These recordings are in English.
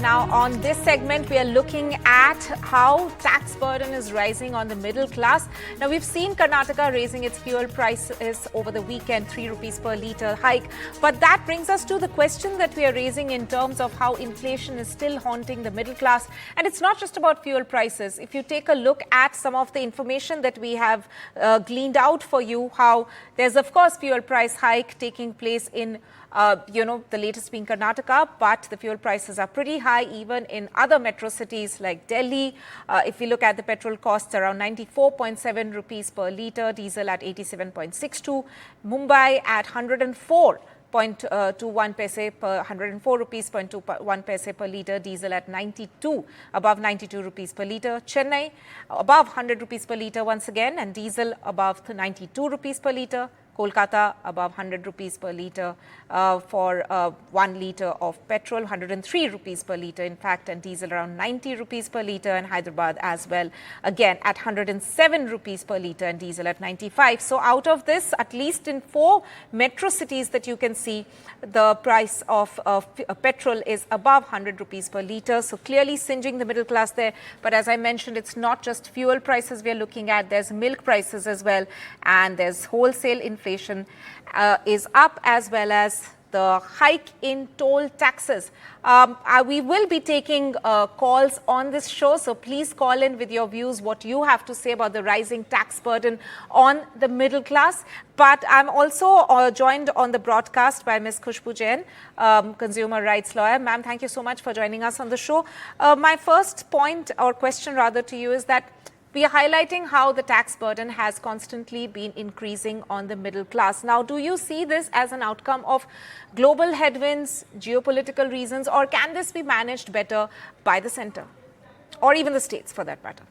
Now, on this segment, we are looking at how tax burden is rising on the middle class. Now, we've seen Karnataka raising its fuel prices over the weekend, 3 rupees per litre hike. But that brings us to the question that we are raising in terms of how inflation is still haunting the middle class. And it's not just about fuel prices. If you take a look at some of the information that we have gleaned out for you, how there's, of course, fuel price hike taking place in the latest being Karnataka, but the fuel prices are pretty high even in other metro cities like Delhi. If we look at the petrol costs, around 94.7 rupees per litre, diesel at 87.62, Mumbai at 104.21 paise per 104 rupees 0.21 paise per litre, diesel at 92, above 92 rupees per litre. Chennai above 100 rupees per litre once again, and diesel above 92 rupees per litre. Kolkata above 100 rupees per litre for 1 litre of petrol, 103 rupees per litre in fact, and diesel around 90 rupees per litre, and Hyderabad as well, again at 107 rupees per litre and diesel at 95. So out of this, at least in 4 metro cities that you can see, the price of petrol is above 100 rupees per litre. So clearly singeing the middle class there. But as I mentioned, it's not just fuel prices we are looking at. There's milk prices as well, and there's wholesale inflation is up, as well as the hike in toll taxes. We will be taking calls on this show, so please call in with your views, what you have to say about the rising tax burden on the middle class. But I'm also joined on the broadcast by Ms. Khushbu Jain, consumer rights lawyer. Ma'am, thank you so much for joining us on the show. My first point, or question rather, to you is that we are highlighting how the tax burden has constantly been increasing on the middle class. Now, do you see this as an outcome of global headwinds, geopolitical reasons, or can this be managed better by the centre, or even the states for that matter?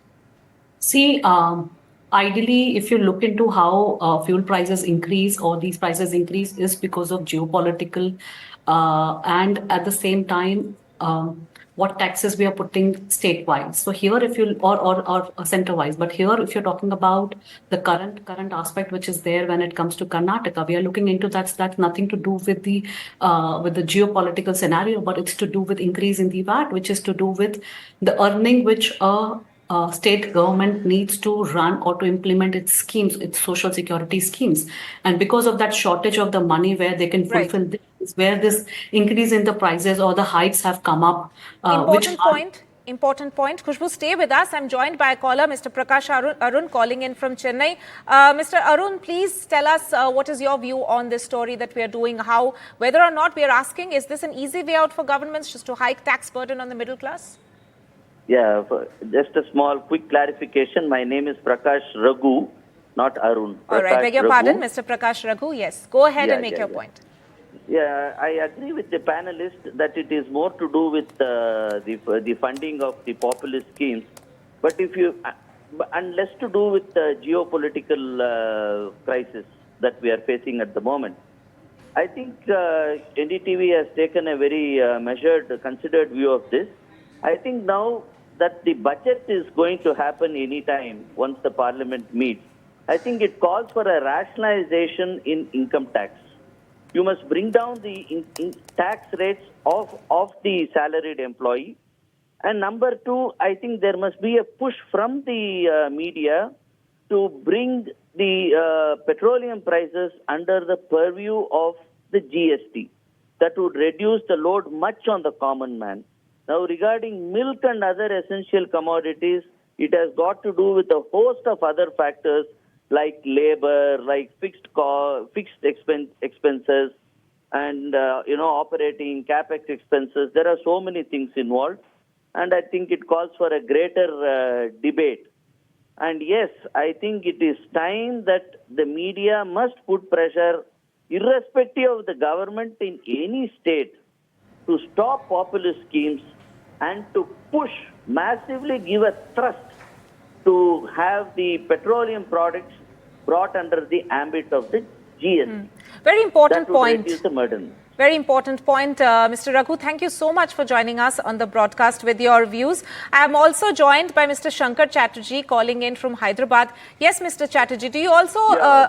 See, ideally, if you look into how fuel prices increase, or these prices increase, is because of geopolitical and at the same time, what taxes we are putting statewide. So here, if you or center-wise, but here, if you're talking about the current aspect which is there when it comes to Karnataka, we are looking into that's nothing to do with the geopolitical scenario, but it's to do with increase in the VAT, which is to do with the earning which state government needs to run or to implement its schemes, its social security schemes. And because of that shortage of the money where they can fulfill this, where this increase in the prices or the hikes have come up. Important point. Khushbu, stay with us. I'm joined by a caller, Mr. Prakash Arun calling in from Chennai. Mr. Arun, please tell us what is your view on this story that we are doing, whether or not we are asking, is this an easy way out for governments just to hike tax burden on the middle class? Yeah, just a small quick clarification. My name is Prakash Raghu, not Arun. All right, beg your pardon, Mr. Prakash Raghu. Yes, go ahead and make your point. Yeah, I agree with the panelist that it is more to do with the funding of the populist schemes, but and less to do with the geopolitical crisis that we are facing at the moment. I think NDTV has taken a very measured, considered view of this. I think now that the budget is going to happen anytime once the parliament meets, I think it calls for a rationalization in income tax. You must bring down the tax rates of the salaried employee. And number 2, I think there must be a push from the media to bring the petroleum prices under the purview of the GST. That would reduce the load much on the common man. Now, regarding milk and other essential commodities, it has got to do with a host of other factors like labor, like fixed expenses, and operating capex expenses. There are so many things involved, and I think it calls for a greater debate. And yes, I think it is time that the media must put pressure, irrespective of the government in any state, to stop populist schemes and to push, massively give a thrust to have the petroleum products brought under the ambit of the GST. Very important point. Reduce the burden. Very important point. Mr. Raghu, thank you so much for joining us on the broadcast with your views. I am also joined by Mr. Shankar Chatterjee calling in from Hyderabad. Yes, Mr. Chatterjee, do you also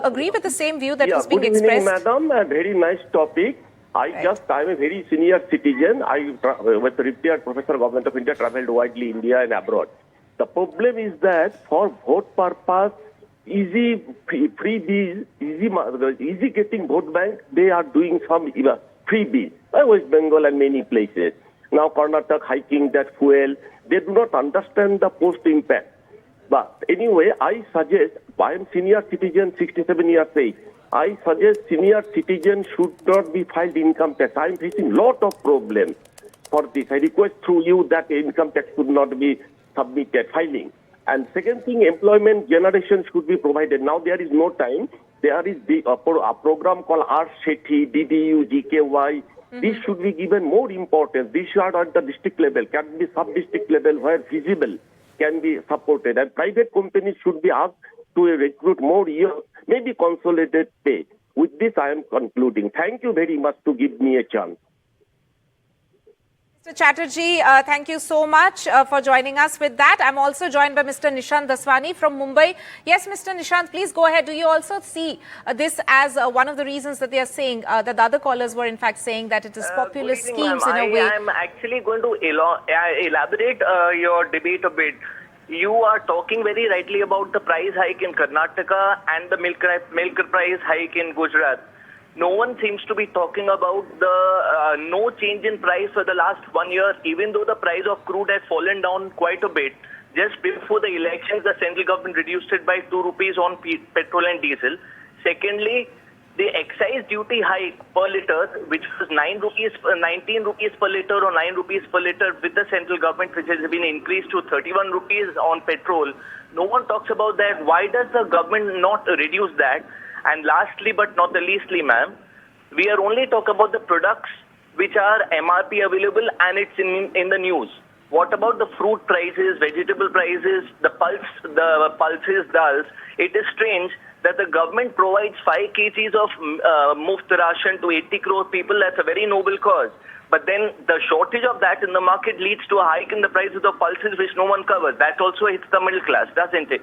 agree with the same view that was being expressed? Good evening, madam. A very nice topic. I'm a very senior citizen. I was a retired professor, Government of India, traveled widely India and abroad. The problem is that for vote purpose, easy freebies, easy getting vote bank, they are doing some freebies. West Bengal and many places. Now Karnataka hiking that fuel. They do not understand the post impact. But anyway, I suggest, I am senior citizen, 67 years age. I suggest senior citizens should not be filed income tax. I am facing lot of problems for this. I request through you that income tax should not be submitted, filing. And second thing, employment generation should be provided. Now there is no time. There is a program called R-SETI, DDU, GKY. This should be given more importance. This should at the district level, can be sub-district level where feasible, can be supported. And private companies should be asked to recruit more years, maybe consolidated pay. With this, I am concluding. Thank you very much to give me a chance. Mr. Chatterjee, thank you so much for joining us with that. I'm also joined by Mr. Nishant Daswani from Mumbai. Yes, Mr. Nishant, please go ahead. Do you also see this as one of the reasons that they are saying that the other callers were in fact saying that it is populist schemes in a way? I am actually going to elaborate your debate a bit. You are talking very rightly about the price hike in Karnataka and the milk price hike in Gujarat. No one seems to be talking about the no change in price for the last 1 year, even though the price of crude has fallen down quite a bit. Just before the elections, the central government reduced it by 2 rupees on petrol and diesel. Secondly, the excise duty hike per litre, which was 19 rupees per litre or 9 rupees per litre with the central government, which has been increased to 31 rupees on petrol. No one talks about that. Why does the government not reduce that? And lastly, but not the leastly, ma'am, we are only talking about the products which are MRP available and it's in the news. What about the fruit prices, vegetable prices, the pulses, dals? It is strange that the government provides 5 kgs of muft ration to 80 crore people. That's a very noble cause. But then the shortage of that in the market leads to a hike in the prices of pulses which no one covers. That also hits the middle class, doesn't it?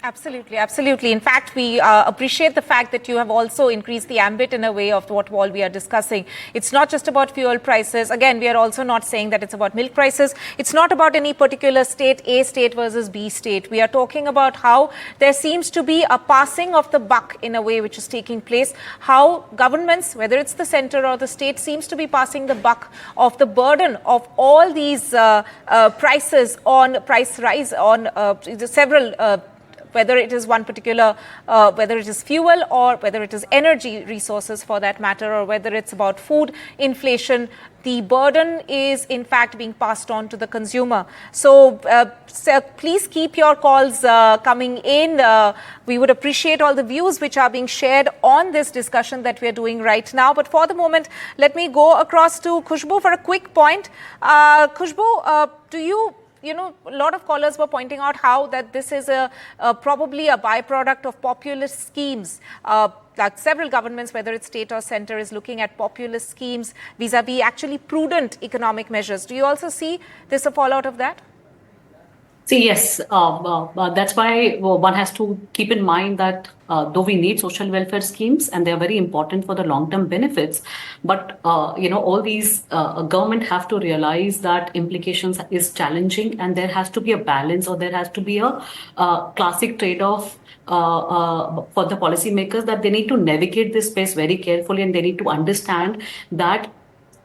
Absolutely, absolutely. In fact, we appreciate the fact that you have also increased the ambit in a way of what all we are discussing. It's not just about fuel prices. Again, we are also not saying that it's about milk prices. It's not about any particular state, A state versus B state. We are talking about how there seems to be a passing of the buck in a way which is taking place. How governments, whether it's the center or the state, seems to be passing the buck of the burden of all these prices on price rise on several whether it is one particular, whether it is fuel or whether it is energy resources for that matter, or whether it's about food inflation, the burden is in fact being passed on to the consumer. So please keep your calls coming in. We would appreciate all the views which are being shared on this discussion that we are doing right now. But for the moment, let me go across to Khushbu for a quick point. Khushbu, do you know, a lot of callers were pointing out how that this is probably a byproduct of populist schemes. That several governments, whether it's state or center, is looking at populist schemes vis-a-vis actually prudent economic measures. Do you also see this a fallout of that? See, yes, that's why one has to keep in mind that though we need social welfare schemes and they are very important for the long-term benefits, but all these government have to realize that implications is challenging and there has to be a balance, or there has to be a classic trade-off for the policymakers, that they need to navigate this space very carefully and they need to understand that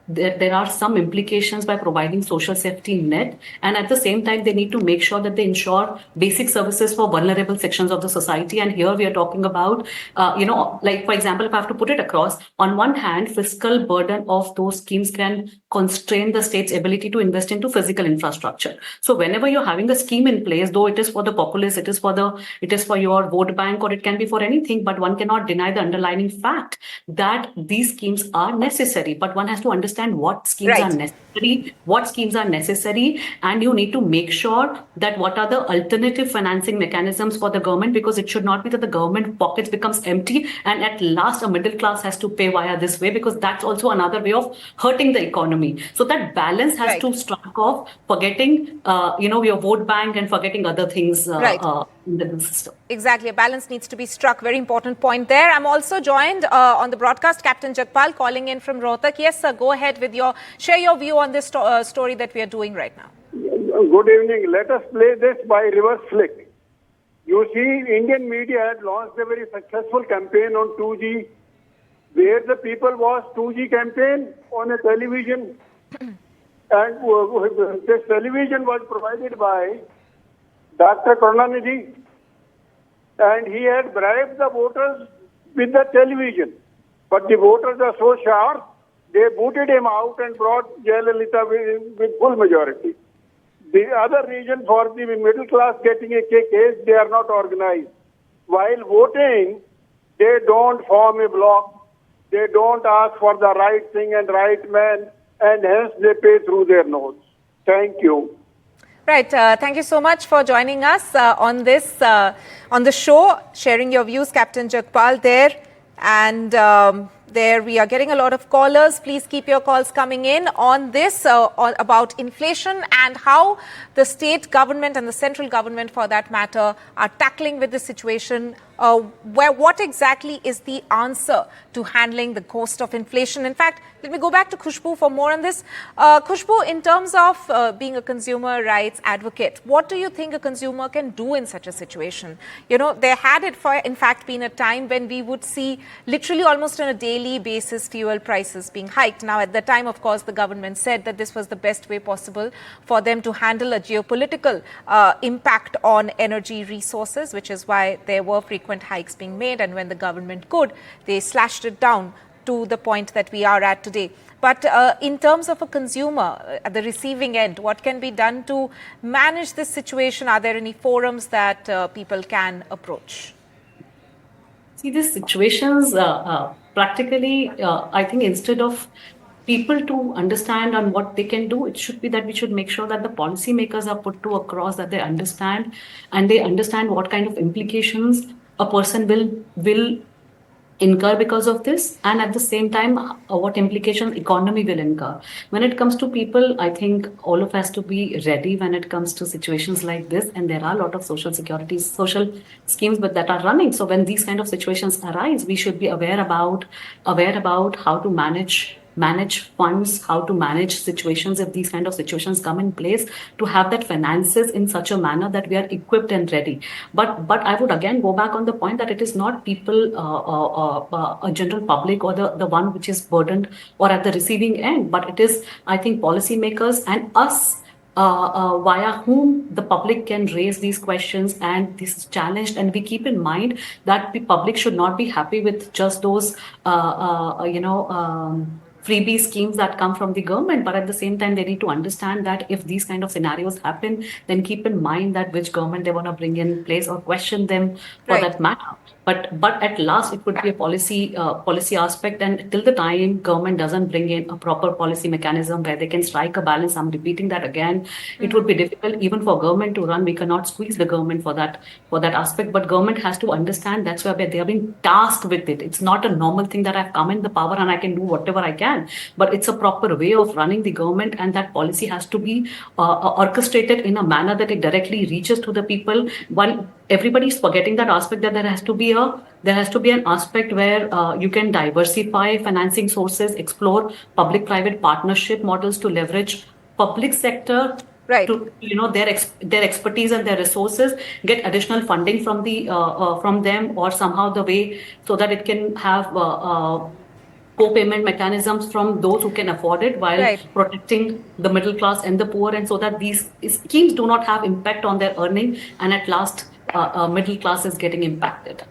there are some implications by providing social safety net, and at the same time they need to make sure that they ensure basic services for vulnerable sections of the society. And here we are talking about like for example, if I have to put it across, on one hand, fiscal burden of those schemes can constrain the state's ability to invest into physical infrastructure. So whenever you're having a scheme in place, though it is for the populace, it is for your vote bank, or it can be for anything, but one cannot deny the underlying fact that these schemes are necessary. But one has to understand what schemes are necessary, and you need to make sure that what are the alternative financing mechanisms for the government, because it should not be that the government pockets becomes empty and at last a middle class has to pay via this way, because that's also another way of hurting the economy. economy. So that balance has Right. to strike off, forgetting, your vote bank and forgetting other things Right. in the system. Exactly. A balance needs to be struck. Very important point there. I'm also joined on the broadcast, Captain Jagpal, calling in from Rohtak. Yes, sir, go ahead with share your view on this story that we are doing right now. Good evening. Let us play this by reverse flick. You see, Indian media had launched a very successful campaign on 2G, where the people watch 2G campaign on a television. And this television was provided by Dr. Karnataka, and he had bribed the voters with the television. But the voters are so sharp, they booted him out and brought Jayalalitha with full majority. The other reason for the middle class getting a case, they are not organized. While voting, they don't form a block. They don't ask for the right thing and right man, and hence they pay through their nose. Thank you. Right. Thank you so much for joining us on the show, sharing your views, Captain Jagpal there. And there we are getting a lot of callers. Please keep your calls coming in on this, about inflation and how the state government and the central government, for that matter, are tackling with the situation. What exactly is the answer to handling the cost of inflation? In fact, let me go back to Khushbu for more on this. Khushbu, in terms of being a consumer rights advocate, what do you think a consumer can do in such a situation? There had, in fact, been a time when we would see literally almost on a daily basis fuel prices being hiked. Now, at the time, of course, the government said that this was the best way possible for them to handle a geopolitical impact on energy resources, which is why there were frequent hikes being made, and when the government could, they slashed it down to the point that we are at today. But in terms of a consumer at the receiving end, what can be done to manage this situation? Are there any forums that people can approach? See, these situations, practically, I think instead of people to understand on what they can do, it should be that we should make sure that the policymakers are put to across, that they understand, and they understand what kind of implications a person will incur because of this, and at the same time what implications economy will incur. When it comes to people, I think all of us to be ready when it comes to situations like this, and there are a lot of social schemes but that are running. So when these kind of situations arise, we should be aware about how to manage funds, how to manage situations if these kind of situations come in place, to have that finances in such a manner that we are equipped and ready. But I would again go back on the point that it is not people, a general public or the one which is burdened or at the receiving end, but it is, I think, policymakers and us, via whom the public can raise these questions and this is challenged. And we keep in mind that the public should not be happy with just those, freebie schemes that come from the government, but at the same time they need to understand that if these kind of scenarios happen, then keep in mind that which government they want to bring in place or question them for that matter. But at last it would be a policy aspect, and till the time government doesn't bring in a proper policy mechanism where they can strike a balance, I'm repeating that again, it would be difficult even for government to run. We cannot squeeze the government for that aspect, but government has to understand that's why they are being tasked with it. It's not a normal thing that I've come in the power and I can do whatever I can, but it's a proper way of running the government, and that policy has to be orchestrated in a manner that it directly reaches to the people. One, everybody's forgetting that aspect, that there has to be an aspect where you can diversify financing sources, explore public-private partnership models to leverage public sector to their expertise and their resources, get additional funding from them or somehow the way, so that it can have co-payment mechanisms from those who can afford it, while protecting the middle class and the poor, and so that these schemes do not have impact on their earning, and at last middle class is getting impacted.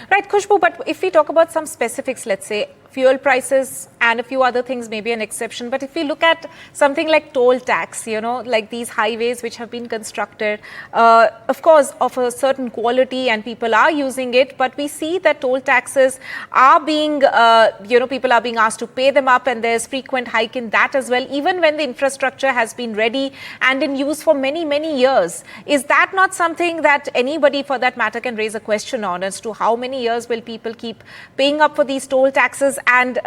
Right, Khushbu, but if we talk about some specifics, let's say fuel prices and a few other things may be an exception, but if we look at something like toll tax, like these highways which have been constructed, of course, of a certain quality and people are using it, but we see that toll taxes are being, people are being asked to pay them up, and there's frequent hike in that as well, even when the infrastructure has been ready and in use for many, many years. Is that not something that anybody for that matter can raise a question on, as to how many years will people keep paying up for these toll taxes? and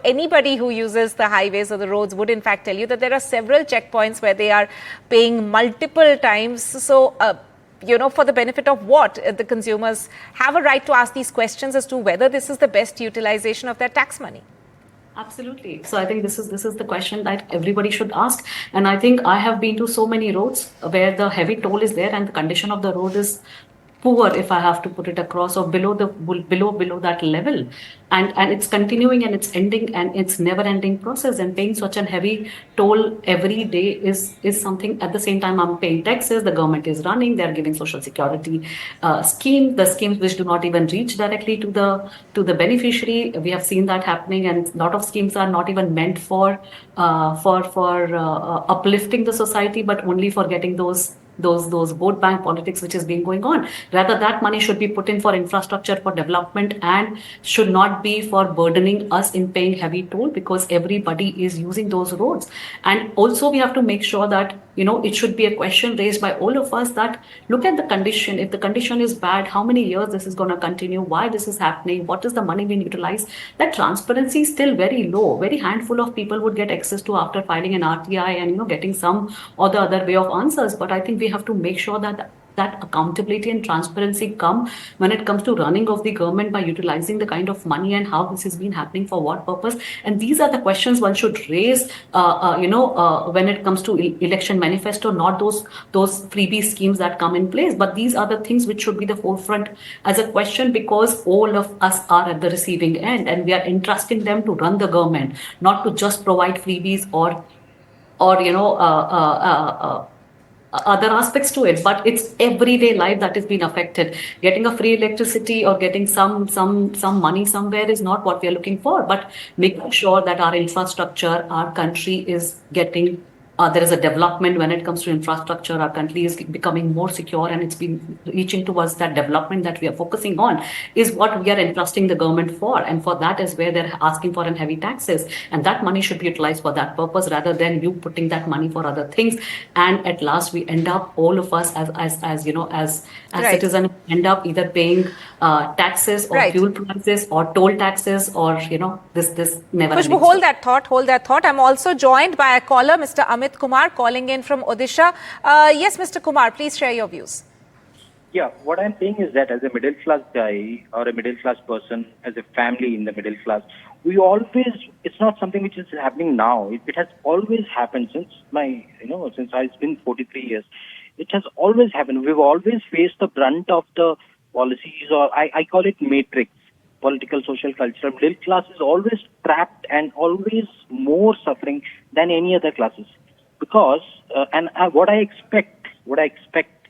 anybody who uses the highways or the roads would in fact tell you that there are several checkpoints where they are paying multiple times. So for the benefit of what? The consumers have a right to ask these questions as to whether this is the best utilization of their tax money. Absolutely. So I think this is the question that everybody should ask. And I think I have been to so many roads where the heavy toll is there and the condition of the road is poor, if I have to put it across, or below that level, and it's continuing and it's ending and it's never ending process, and paying such a heavy toll every day is something. At the same time, I'm paying taxes, the government is running, they're giving social security the schemes which do not even reach directly to the beneficiary. We have seen that happening, and a lot of schemes are not even meant for uplifting the society, but only for getting those vote bank politics which is being going on. Rather, that money should be put in for infrastructure, for development, and should not be for burdening us in paying heavy toll, because everybody is using those roads. And also we have to make sure that it should be a question raised by all of us, that look at the condition. If the condition is bad, how many years this is going to continue, why this is happening, what is the money being utilized. That transparency is still very low. Very handful of people would get access to after filing an RTI and getting some or the other way of answers. But I think we have to make sure that accountability and transparency come when it comes to running of the government by utilizing the kind of money and how this has been happening, for what purpose. And these are the questions one should raise when it comes to election manifesto, not those freebie schemes that come in place, but these are the things which should be the forefront as a question, because all of us are at the receiving end and we are entrusting them to run the government, not to just provide freebies or other aspects to it, but it's everyday life that has been affected. Getting a free electricity or getting some money somewhere is not what we are looking for, but making sure that our infrastructure, our country is getting there is a development when it comes to infrastructure. Our country is becoming more secure, and it's been reaching towards that development that we are focusing on, is what we are entrusting the government for. And for that is where they're asking for heavy taxes. And that money should be utilized for that purpose, rather than you putting that money for other things. And at last, we end up, all of us as Right. citizens, end up either paying taxes or Right. fuel prices or toll taxes, or this never. Khushbu, hold that thought. I'm also joined by a caller, Mr. Amit Kumar, calling in from Odisha. Yes, Mr. Kumar, please share your views. Yeah, what I'm saying is that as a middle class guy or a middle class person, as a family in the middle class, we always, it's not something which is happening now. It has always happened since since I've been 43 years. It has always happened. We've always faced the brunt of the policies, or I call it matrix, political, social, cultural. Middle class is always trapped and always more suffering than any other classes. Because, what I expect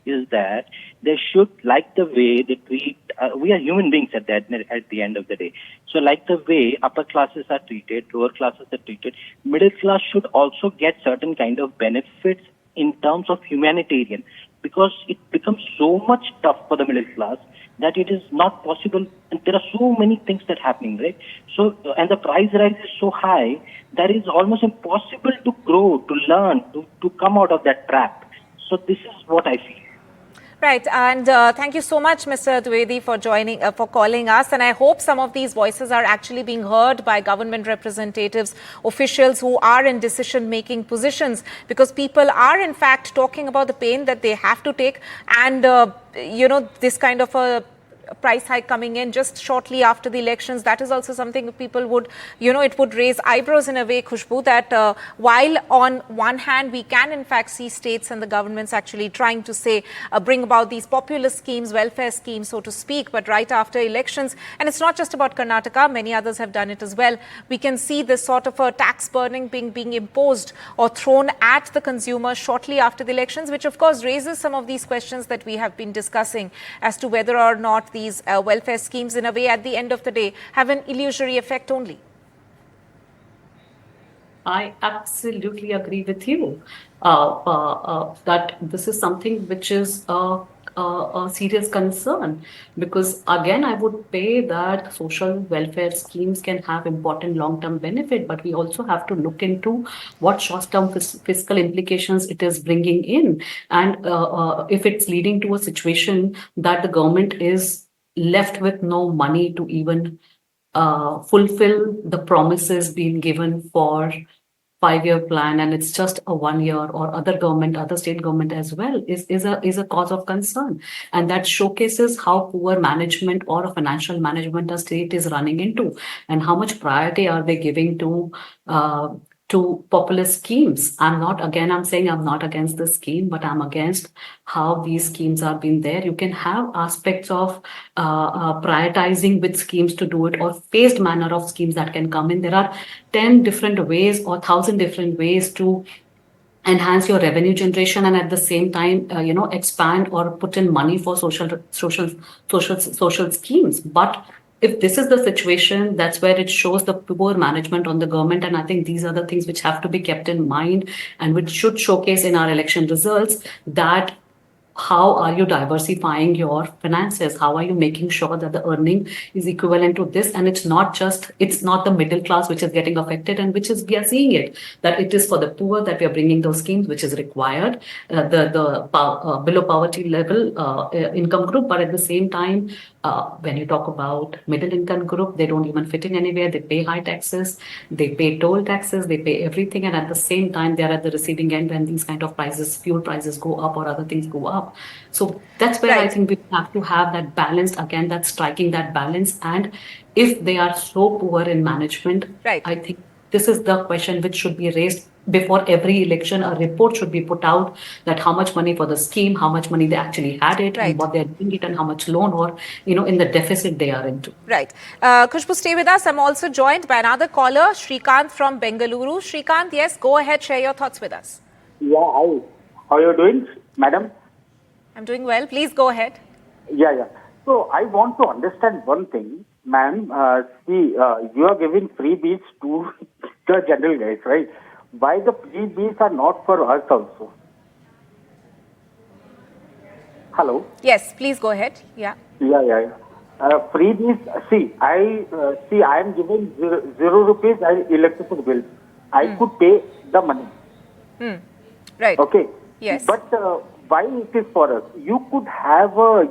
is that they should, like the way they treat, we are human beings at the end of the day. So like the way upper classes are treated, lower classes are treated, middle class should also get certain kind of benefits in terms of humanitarian, because it becomes so much tough for the middle class that it is not possible. And there are so many things that are happening, right? So, and the price rise is so high that it's almost impossible to grow, to learn, to come out of that trap. So this is what I feel. Right, and thank you so much, Mr. Dwivedi, for joining, for calling us. And I hope some of these voices are actually being heard by government representatives, officials who are in decision-making positions, because people are, in fact, talking about the pain that they have to take, and this kind of a price hike coming in just shortly after the elections. That is also something people would, it would raise eyebrows in a way, Khushbu, that while on one hand we can in fact see states and the governments actually trying to say, bring about these populist schemes, welfare schemes, so to speak, but right after elections, and it's not just about Karnataka, many others have done it as well, we can see this sort of a tax burning being imposed or thrown at the consumer shortly after the elections, which of course raises some of these questions that we have been discussing as to whether or not these welfare schemes, in a way, at the end of the day, have an illusory effect only. I absolutely agree with you that this is something which is a serious concern, because again, I would say that social welfare schemes can have important long-term benefit, but we also have to look into what short-term fiscal implications it is bringing in, and if it's leading to a situation that the government is left with no money to even fulfill the promises being given for 5-year plan, and it's just a 1 year, or other state government as well, is a cause of concern. And that showcases how poor management or a financial management a state is running into, and how much priority are they giving to populist schemes. I'm saying I'm not against the scheme, but I'm against how these schemes are being there. You can have aspects of prioritizing which schemes to do it, or phased manner of schemes that can come in. There are 10 different ways or 1,000 different ways to enhance your revenue generation, and at the same time expand or put in money for social schemes. But if this is the situation, that's where it shows the poor management on the government. And I think these are the things which have to be kept in mind, and which should showcase in our election results, that how are you diversifying your finances? How are you making sure that the earning is equivalent to this? And it's not the middle class which is getting affected, and we are seeing it, that it is for the poor that we are bringing those schemes, which is required, the below poverty level income group. But at the same time, when you talk about middle income group, they don't even fit in anywhere. They pay high taxes, they pay toll taxes, they pay everything. And at the same time, they're at the receiving end when these kind of fuel prices go up or other things go up. So that's where I think we have to have that balance again, that's striking that balance. And if they are so poor in management, I think this is the question which should be raised before every election. A report should be put out that how much money for the scheme, how much money they actually had it, and what they're doing it, and how much loan or in the deficit they are into. Right. Khushbu, stay with us. I'm also joined by another caller, Shrikant from Bengaluru. Shrikant, yes, go ahead, share your thoughts with us. Yeah, hi. How are you doing, madam? I'm doing well. Please go ahead. Yeah. So I want to understand one thing, ma'am. You are giving freebies to the general guys, right? Why the freebies are not for us also? Hello? Yes, please go ahead. Yeah. Freebies, I am giving 0 rupees electricity bill. I could pay the money. Right. Okay. Yes. But why it is for us? You could have a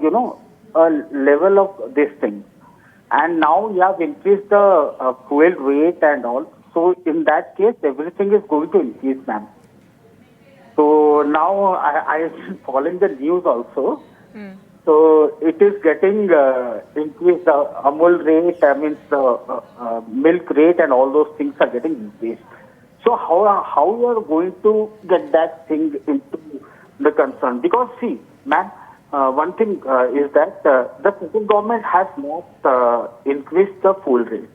level of this thing, and now you have increased the fuel rate and all. So in that case, everything is going to increase, ma'am. So now I am following the news also. So it is getting increased. The Amul rate, the milk rate, and all those things are getting increased. So how you are going to get that thing into the concern? Because see, ma'am, one thing is that the central government has not increased the fuel rate.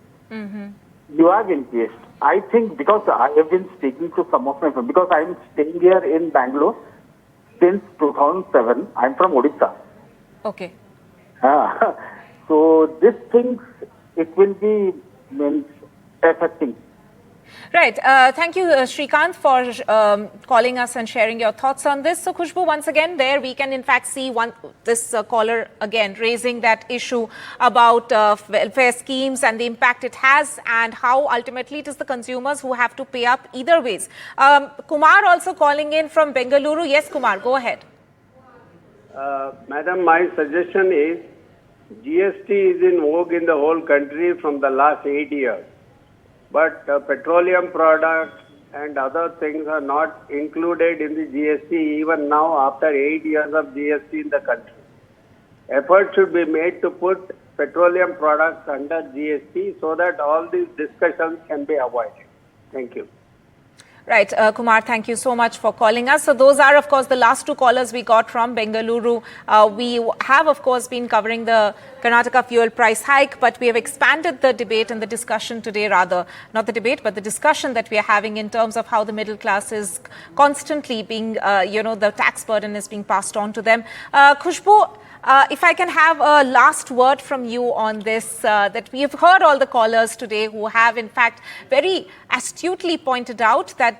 You have increased. I think because I have been speaking to some of my friends, because I am staying here in Bangalore since 2007. I am from Odisha. Okay. So this thing, it will be affecting. Right. Thank you, Shrikant, for calling us and sharing your thoughts on this. So, Khushbu, once again, there we can in fact see this caller again raising that issue about welfare schemes and the impact it has, and how ultimately it is the consumers who have to pay up either ways. Kumar also calling in from Bengaluru. Yes, Kumar, go ahead. Madam, my suggestion is GST is in vogue in the whole country from the last 8 years. But petroleum products and other things are not included in the GST even now after 8 years of GST in the country. Effort should be made to put petroleum products under GST so that all these discussions can be avoided. Thank you. Right. Kumar, thank you so much for calling us. So those are, of course, the last two callers we got from Bengaluru. We have, of course, been covering the Karnataka fuel price hike, but we have expanded the debate and the discussion today, rather, not the debate, but the discussion that we are having in terms of how the middle class is constantly being, the tax burden is being passed on to them. Khushbu, if I can have a last word from you on this, that we have heard all the callers today who have, in fact, very astutely pointed out that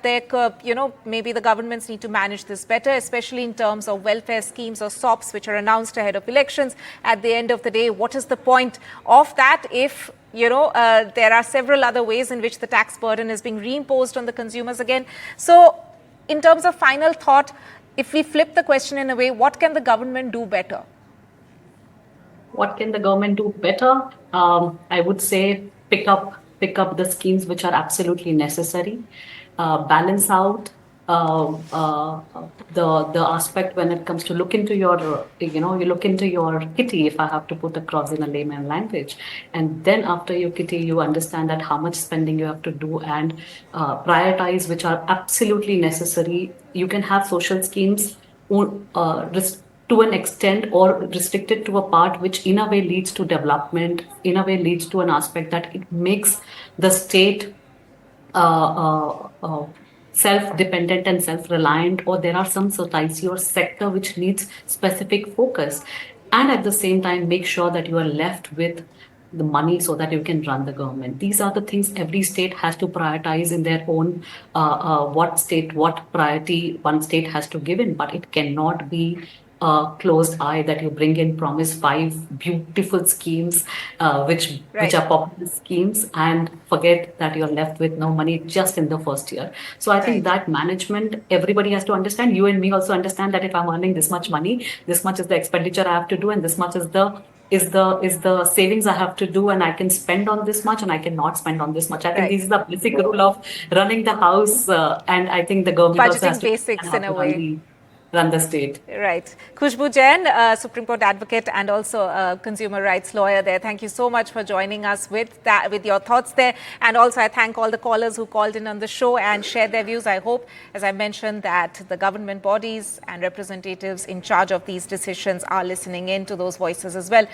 maybe the governments need to manage this better, especially in terms of welfare schemes or SOPs, which are announced ahead of elections. At the end of the day, what is the point of that if there are several other ways in which the tax burden is being reimposed on the consumers again? So in terms of final thought, if we flip the question in a way, what can the government do better? What can the government do better? I would say pick up the schemes which are absolutely necessary, balance out the aspect when it comes to look into your you look into your kitty, if I have to put across in a layman language, and then after your kitty you understand that how much spending you have to do, and prioritize which are absolutely necessary. You can have social schemes to an extent or restricted to a part which in a way leads to development, in a way leads to an aspect that it makes the state self-dependent and self-reliant, or there are some society or sector which needs specific focus, and at the same time make sure that you are left with the money so that you can run the government. These are the things every state has to prioritize in their own what priority one state has to give in, but it cannot be closed eye that you bring in, promise 5 beautiful schemes, which Right. are popular schemes, and forget that you're left with no money just in the first year. So I think Right. that management, everybody has to understand. You and me also understand that if I'm earning this much money, this much is the expenditure I have to do, and this much is the savings I have to do, and I can spend on this much and I cannot spend on this much. I think Right. this is the basic rule of running the house, and I think the government also has Budgeting to basics understand in how a to way. run the state. Right. Khushbu Jain, Supreme Court advocate and also a consumer rights lawyer there. Thank you so much for joining us with your thoughts there. And also I thank all the callers who called in on the show and shared their views. I hope, as I mentioned, that the government bodies and representatives in charge of these decisions are listening in to those voices as well.